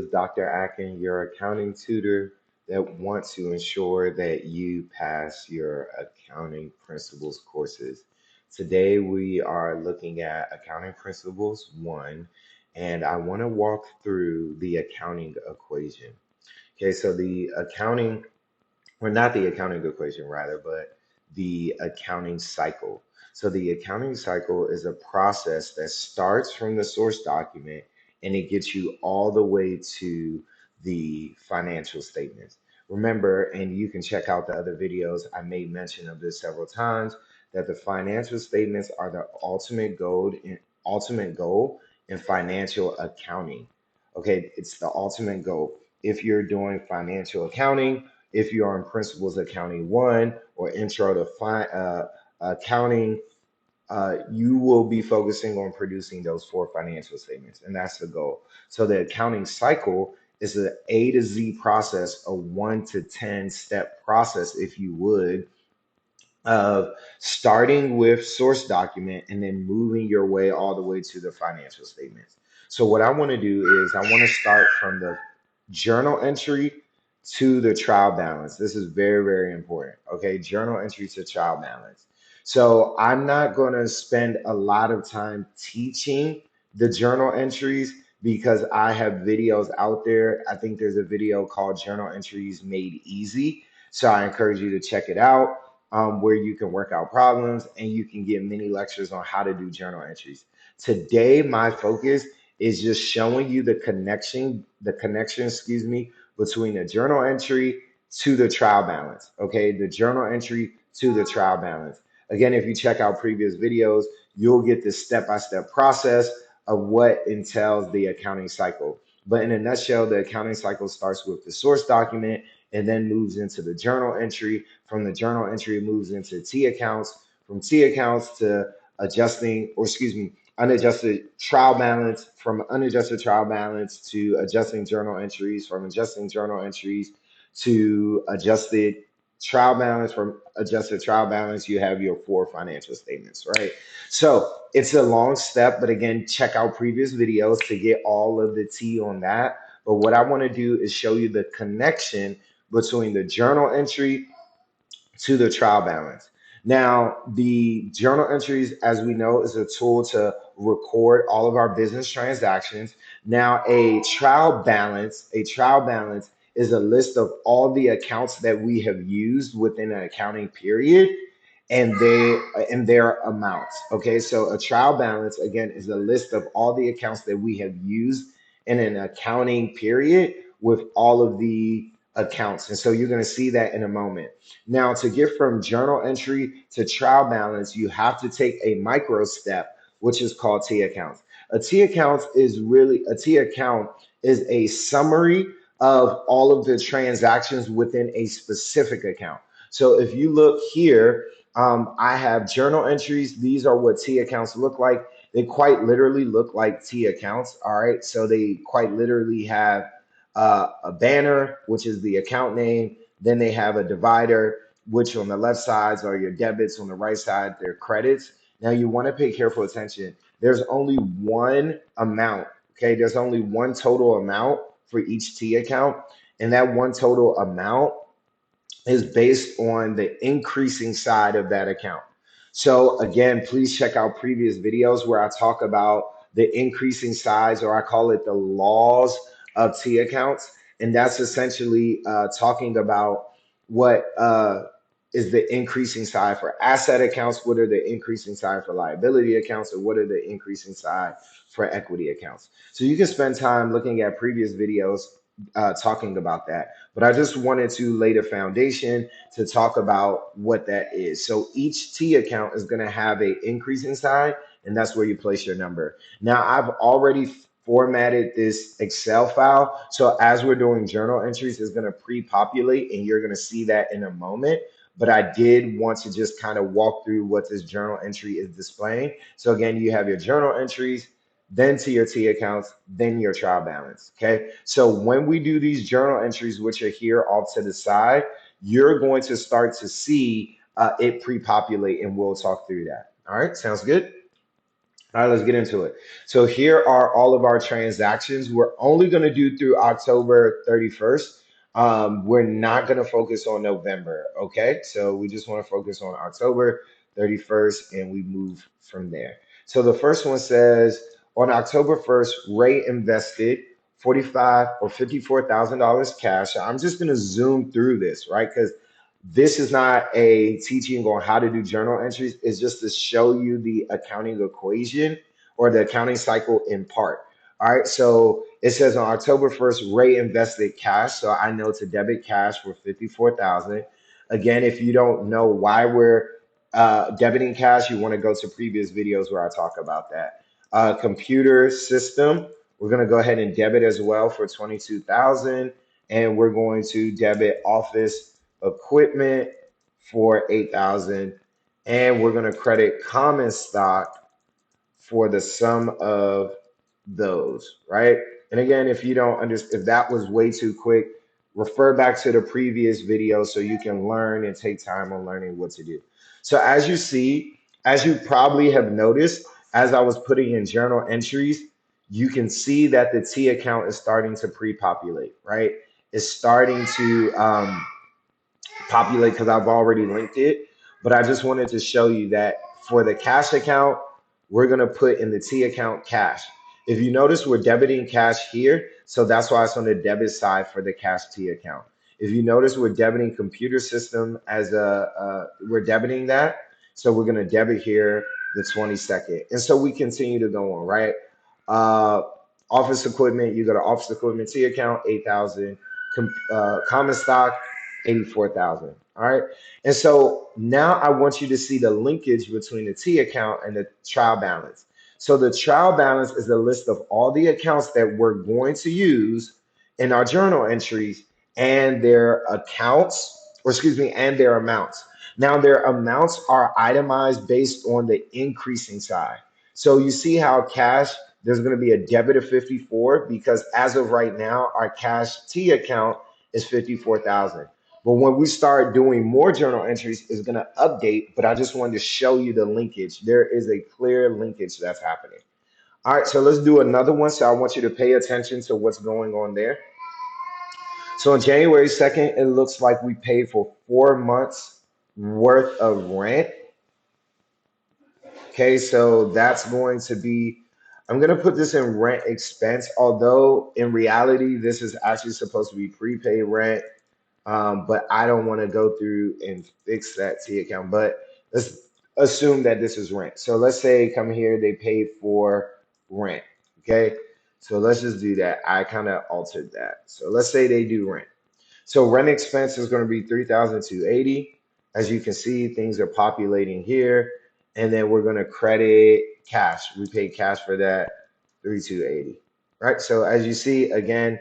is Dr. Akin, your accounting tutor that wants to ensure that you pass your accounting principles courses. Today, we are looking at Accounting Principles 1, and I want to walk through the accounting equation. Okay, so the accounting or not the accounting equation rather, but the accounting cycle. So the accounting cycle is a process that starts from the source document and it gets you all the way to the financial statements. Remember, and you can check out the other videos, I made mention of this several times, that the financial statements are the ultimate goal in financial accounting. Okay, it's the ultimate goal. If you're doing financial accounting, if you're on Principles Accounting 1 or Intro to Accounting, you will be focusing on producing those four financial statements, and that's the goal. So the accounting cycle is an A to Z process, a 1 to 10 step process, if you would, of starting with source document and then moving your way all the way to the financial statements. So what I want to do is I want to start from the journal entry to the trial balance. This is very, very important. Okay, journal entry to trial balance. So I'm not going to spend a lot of time teaching the journal entries because I have videos out there. I think there's a video called Journal Entries Made Easy. So I encourage you to check it out, where you can work out problems and you can get mini lectures on how to do journal entries. Today, my focus is just showing you excuse me, between the journal entry to the trial balance. Okay, the journal entry to the trial balance. Again, if you check out previous videos, you'll get this step-by-step process of what entails the accounting cycle. But in a nutshell, the accounting cycle starts with the source document and then moves into the journal entry. From the journal entry, it moves into T accounts. From T accounts to unadjusted trial balance. From unadjusted trial balance to adjusting journal entries. From adjusting journal entries to adjusted trial balance. From adjusted trial balance, you have your four financial statements, right? So it's a long step, but again, check out previous videos to get all of the tea on that. But what I want to do is show you the connection between the journal entry to the trial balance. Now, the journal entries, as we know, is a tool to record all of our business transactions. Now, a trial balance is a list of all the accounts that we have used within an accounting period and their amounts. Okay, so a trial balance again is a list of all the accounts that we have used in an accounting period with all of the accounts. And so you're going to see that in a moment. Now, to get from journal entry to trial balance, you have to take a micro step, which is called T accounts. A T account is a summary of all of the transactions within a specific account. So if you look here, I have journal entries. These are what T accounts look like. They quite literally look like T accounts. All right. So they quite literally have a banner, which is the account name. Then they have a divider, which on the left side are your debits, on the right side, they're credits. Now you want to pay careful attention. There's only one amount. Okay. There's only one total amount for each T account. And that one total amount is based on the increasing side of that account. So again, please check out previous videos where I talk about the increasing size, or I call it the laws of T accounts. And that's essentially talking about what is the increasing side for asset accounts, what are the increasing side for liability accounts, or what are the increasing side for equity accounts. So you can spend time looking at previous videos talking about that. But I just wanted to lay the foundation to talk about what that is. So each T account is going to have a increasing side, and that's where you place your number. Now, I've already formatted this Excel file. So as we're doing journal entries, it's going to pre-populate, and you're going to see that in a moment. But I did want to just kind of walk through what this journal entry is displaying. So again, you have your journal entries, then to your T accounts, then your trial balance. Okay. So when we do these journal entries, which are here off to the side, you're going to start to see it pre-populate, and we'll talk through that. All right. Sounds good. All right, let's get into it. So here are all of our transactions. We're only going to do through October 31st. We're not going to focus on November, okay? So we just want to focus on October 31st and we move from there. So the first one says on October 1st, Ray invested 45 or $54,000 cash. I'm just going to zoom through this, right? Because this is not a teaching on how to do journal entries. It's just to show you the accounting equation or the accounting cycle in part. All right. So it says on October 1st, Ray invested cash. So I know to debit cash for 54,000. Again, if you don't know why we're debiting cash, you want to go to previous videos where I talk about that. Computer system, we're going to go ahead and debit as well for 22,000, and we're going to debit office equipment for 8,000, and we're going to credit common stock for the sum of those, right? And again, if you don't understand, if that was way too quick, refer back to the previous video so you can learn and take time on learning what to do. So as you see, as you probably have noticed, as I was putting in journal entries, you can see that the T account is starting to pre-populate, right? It's starting to populate because I've already linked it. But I just wanted to show you that for the cash account, we're going to put in the T account cash. If you notice, we're debiting cash here. So that's why it's on the debit side for the cash T account. If you notice, we're debiting computer system as we're debiting that. So we're going to debit here the 22nd. And so we continue to go on, right? Uh, Office equipment, you go to office equipment T account, 8,000. Common stock, 84,000. All right. And so now I want you to see the linkage between the T account and the trial balance. So the trial balance is a list of all the accounts that we're going to use in our journal entries and their accounts, or excuse me, and their amounts. Now their amounts are itemized based on the increasing side. So you see how cash, there's going to be a debit of 54 because as of right now, our cash T account is 54,000. But when we start doing more journal entries, it's going to update. But I just wanted to show you the linkage. There is a clear linkage that's happening. All right, so let's do another one. So I want you to pay attention to what's going on there. So on January 2nd, it looks like we paid for 4 months worth of rent. Okay, so that's going to be, I'm going to put this in rent expense, although in reality, this is actually supposed to be prepaid rent. But I don't want to go through and fix that T account. But let's assume that this is rent. So let's say come here, they paid for rent. Okay. So let's just do that. I kind of altered that. So let's say they do rent. So rent expense is going to be 3,280. As you can see, things are populating here. And then we're going to credit cash. We paid cash for that, 3,280. Right. So as you see, again,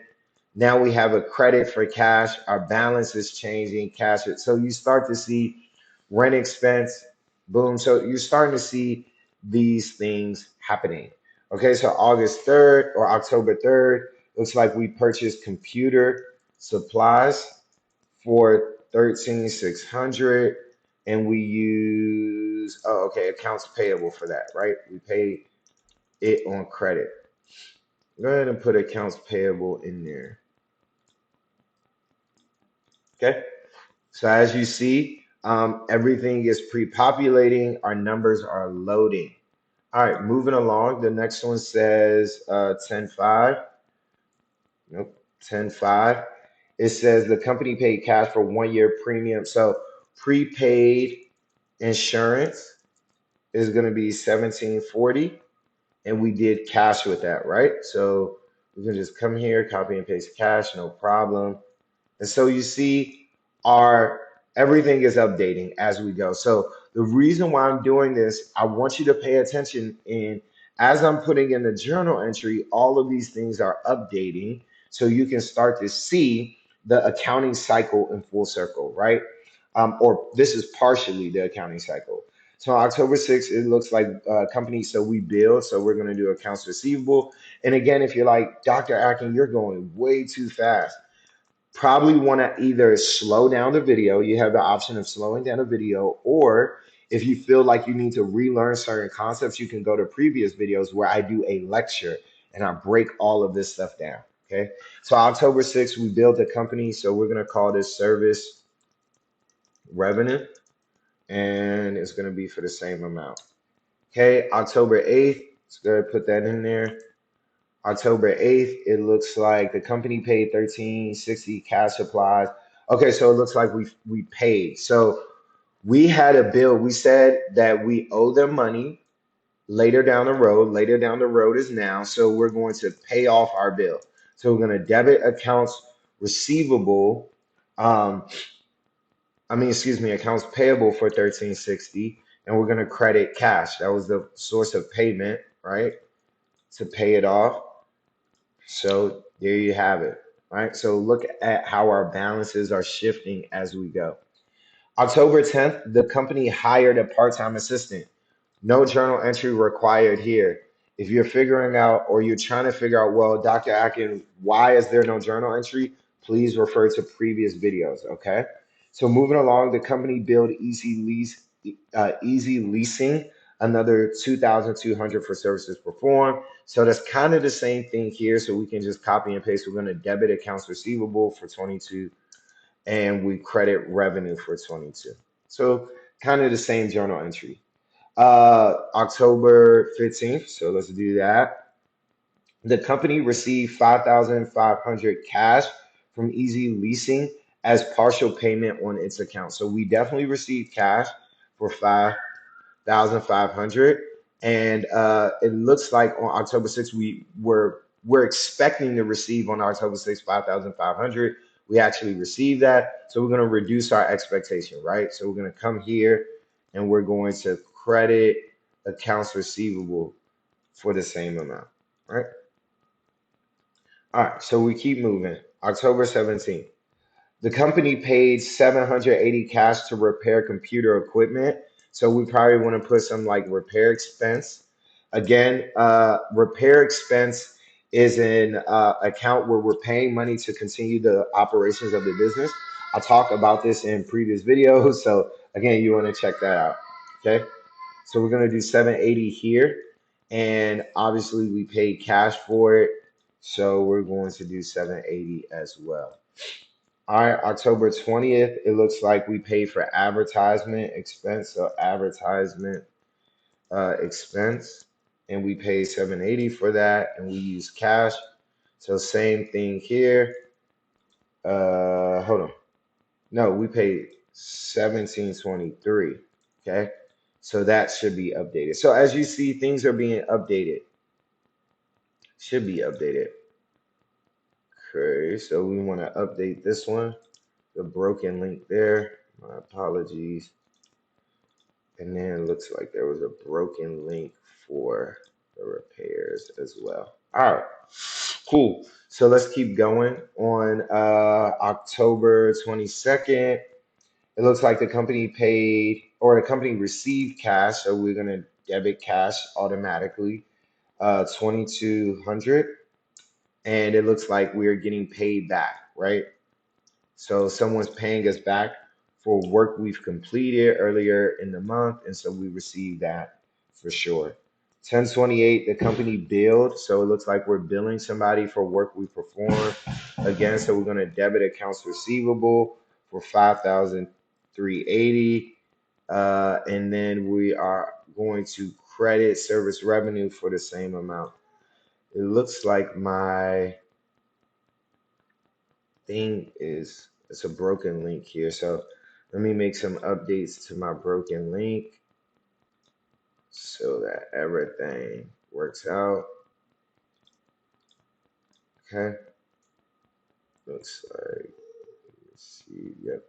now we have a credit for cash. Our balance is changing, cash. So you start to see rent expense, boom. So you're starting to see these things happening. Okay, so August 3rd or October 3rd, looks like we purchased computer supplies for 13,600, and we use, oh, okay, accounts payable for that, right? We paid it on credit. Go ahead and put accounts payable in there. Okay. So as you see, everything is pre-populating. Our numbers are loading. All right, moving along. The next one says 10.5. Nope, 10.5. It says the company paid cash for 1 year premium. So prepaid insurance is going to be 1740, and we did cash with that, right? So we can just come here, copy and paste cash, no problem. And so you see our everything is updating as we go. So the reason why I'm doing this, I want you to pay attention in as I'm putting in the journal entry, all of these things are updating so you can start to see the accounting cycle in full circle, right? Or this is partially the accounting cycle. So October 6th, it looks like company, so we build, so we're going to do accounts receivable. And again, if you're like, Dr. Akin, you're going way too fast, probably want to either slow down the video. You have the option of slowing down the video, or If you feel like you need to relearn certain concepts, you can go to previous videos where I do a lecture and I break all of this stuff down. Okay. So October 6th, we built a company. So we're going to call this service revenue, and it's going to be for the same amount. Okay. October 8th, let's go ahead and put that in there. October 8th, it looks like the company paid 1360 cash supplies. Okay, so it looks like we paid. So we had a bill. We said that we owe them money later down the road. Later down the road is now. So we're going to pay off our bill. So we're going to debit accounts receivable. Um, excuse me, accounts payable for 1360, and we're going to credit cash. That was the source of payment, right? To pay it off. So there you have it, right? So look at how our balances are shifting as we go. October 10th, the company hired a part-time assistant. No journal entry required here. If you're figuring out or you're trying to figure out, well, Dr. Akin, why is there no journal entry? Please refer to previous videos, okay? So moving along, the company billed Easy Leasing another 2,200 for services performed. So that's kind of the same thing here. So we can just copy and paste. We're going to debit accounts receivable for 22 and we credit revenue for 22. So kind of the same journal entry. October 15th, so let's do that. The company received 5,500 cash from Easy Leasing as partial payment on its account. So we definitely received cash for 5,500, and it looks like on October 6th we're expecting to receive on October 6th 5,500. We actually received that, so we're going to reduce our expectation, right? So we're going to come here and we're going to credit accounts receivable for the same amount, right? All right, so we keep moving. October 17th. The company paid 780 cash to repair computer equipment. So we probably want to put some like repair expense. Again, repair expense is an account where we're paying money to continue the operations of the business. I talked about this in previous videos. So again, you want to check that out. Okay. So we're going to do 780 here. And obviously we paid cash for it. So we're going to do 780 as well. All right, October 20th, it looks like we paid for advertisement expense. So advertisement expense, and we paid 780 for that, and we use cash. So same thing here. Hold on. No, we paid 1723. Okay. So that should be updated. So as you see, things are being updated. Should be updated. Okay, so we want to update this one. The broken link there. My apologies. And then it looks like there was a broken link for the repairs as well. All right, cool. So let's keep going. On October 22nd, it looks like the company paid or the company received cash. So we're going to debit cash automatically, 2,200. And it looks like we're getting paid back, right? So someone's paying us back for work we've completed earlier in the month, and so we received that for sure. 1028, the company billed, so it looks like we're billing somebody for work we performed. Again, so we're going to debit accounts receivable for 5,380, and then we are going to credit service revenue for the same amount. It looks like my thing is it's a broken link here. So let me make some updates to my broken link so that everything works out. Okay. Looks like let's see. Yep.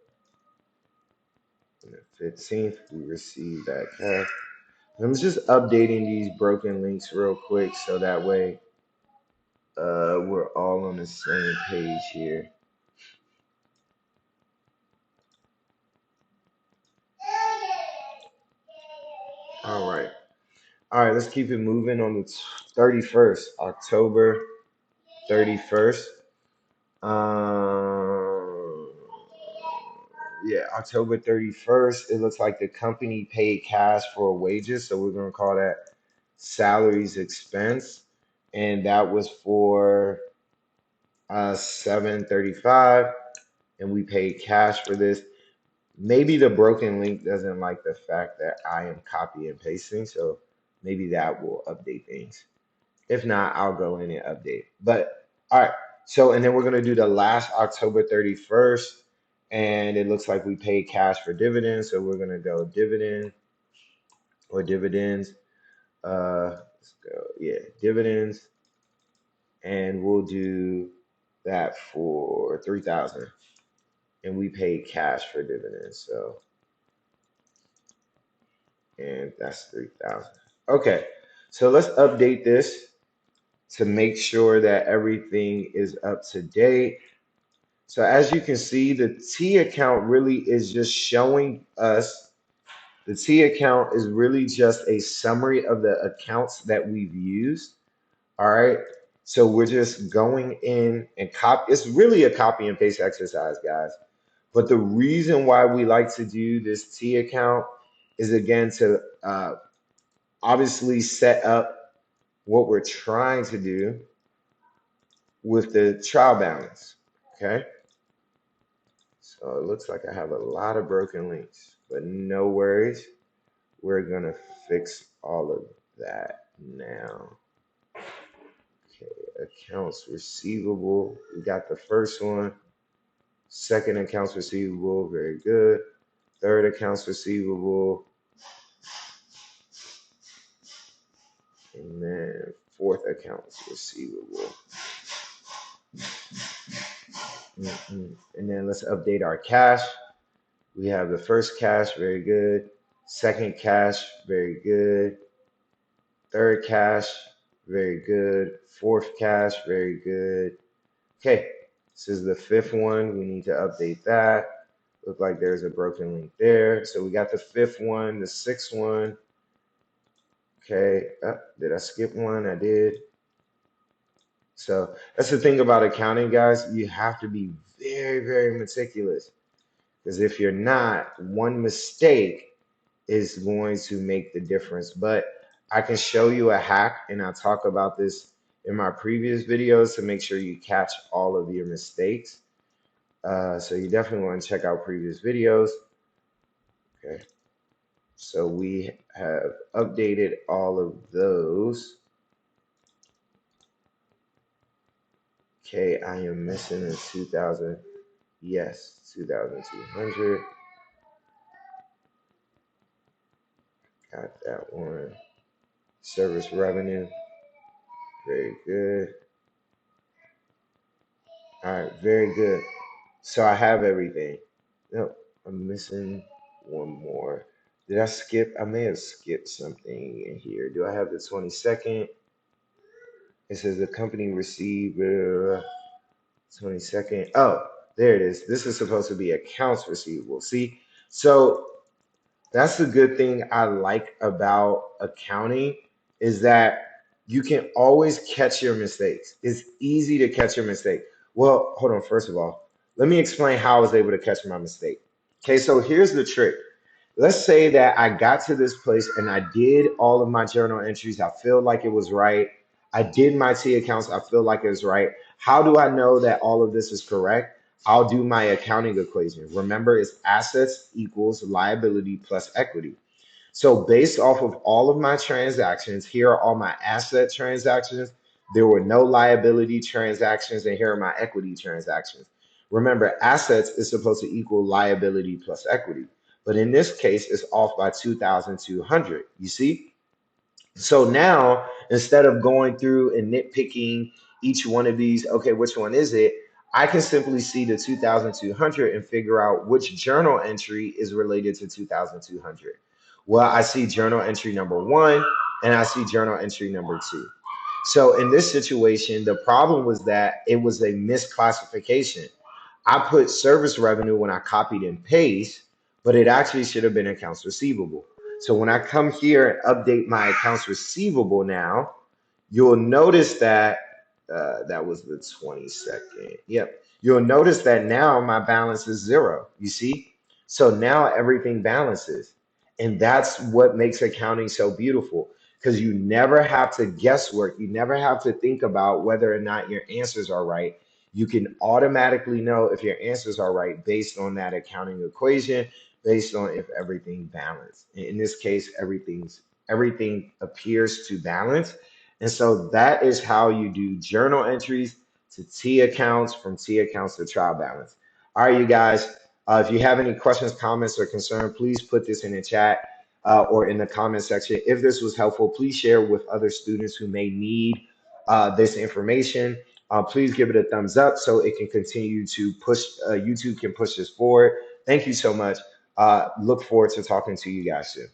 On the 15th, we received that cash. I'm just updating these broken links real quick so that way we're all on the same page here. All right. All right, let's keep it moving on the 31st, October 31st. Um, yeah, October 31st, it looks like the company paid cash for wages, so we're gonna call that salaries expense, and that was for 735, and we paid cash for this. Maybe the broken link doesn't like the fact that I am copy and pasting, so maybe that will update things. If not, I'll go in and update. But all right, so and then we're gonna do the last October 31st, and it looks like we paid cash for dividends, so we're gonna go dividend or dividends. Let's go, yeah, dividends, and we'll do that for 3,000, and we paid cash for dividends, so and that's 3,000. Okay, so let's update this to make sure that everything is up to date. So as you can see, the T account really is just showing us, the T account is really just a summary of the accounts that we've used. All right. So we're just going in and copy. It's really a copy and paste exercise, guys. But the reason why we like to do this T account is again to obviously set up what we're trying to do with the trial balance. Okay. So it looks like I have a lot of broken links, but no worries. We're gonna fix all of that now. Okay, accounts receivable. We got the first one. Second accounts receivable, very good. Third accounts receivable. And then fourth accounts receivable. And then let's update our cash. We have the first cash, very good. Second cash, very good. Third cash, very good. Fourth cash, very good. Okay, this is the fifth one. We need to update that. Look like there's a broken link there. So we got the fifth one, the sixth one. Okay, did I skip one? I did. So that's the thing about accounting, guys. You have to be very, very meticulous. Because if you're not, one mistake is going to make the difference. But I can show you a hack, and I talk about this in my previous videos to make sure you catch all of your mistakes. So you definitely want to check out previous videos. Okay. So we have updated all of those. Okay, I am missing a 2,000. Yes, 2,200. Got that one. Service revenue. Very good. All right, very good. So I have everything. Nope, I'm missing one more. Did I skip? I may have skipped something in here. Do I have the 22nd? It says the company received 22nd. Oh, there it is. This is supposed to be accounts receivable. See? So that's the good thing I like about accounting is that you can always catch your mistakes. It's easy to catch your mistake. Well, hold on. First of all, let me explain how I was able to catch my mistake. Okay, so here's the trick. Let's say that I got to this place and I did all of my journal entries. I feel like it was right. I did my T accounts. I feel like it was right. How do I know that all of this is correct? I'll do my accounting equation. Remember, it's assets equals liability plus equity. So based off of all of my transactions, here are all my asset transactions. There were no liability transactions, and here are my equity transactions. Remember, assets is supposed to equal liability plus equity. But in this case, it's off by 2,200. You see? So now, instead of going through and nitpicking each one of these, okay, which one is it? I can simply see the 2,200 and figure out which journal entry is related to 2,200. Well, I see journal entry number one and I see journal entry number two. So in this situation, the problem was that it was a misclassification. I put service revenue when I copied and paste, but it actually should have been accounts receivable. So when I come here and update my accounts receivable now, you'll notice that that was the 22nd. Yep. You'll notice that now my balance is zero. You see? So now everything balances. And that's what makes accounting so beautiful because you never have to guesswork. You never have to think about whether or not your answers are right. You can automatically know if your answers are right based on that accounting equation, based on if everything balanced. In this case, everything appears to balance. And so that is how you do journal entries to T accounts, from T accounts to trial balance. All right, you guys. If you have any questions, comments, or concern, please put this in the chat or in the comment section. If this was helpful, please share with other students who may need this information. Please give it a thumbs up so it can continue to push, YouTube can push this forward. Thank you so much. Look forward to talking to you guys soon.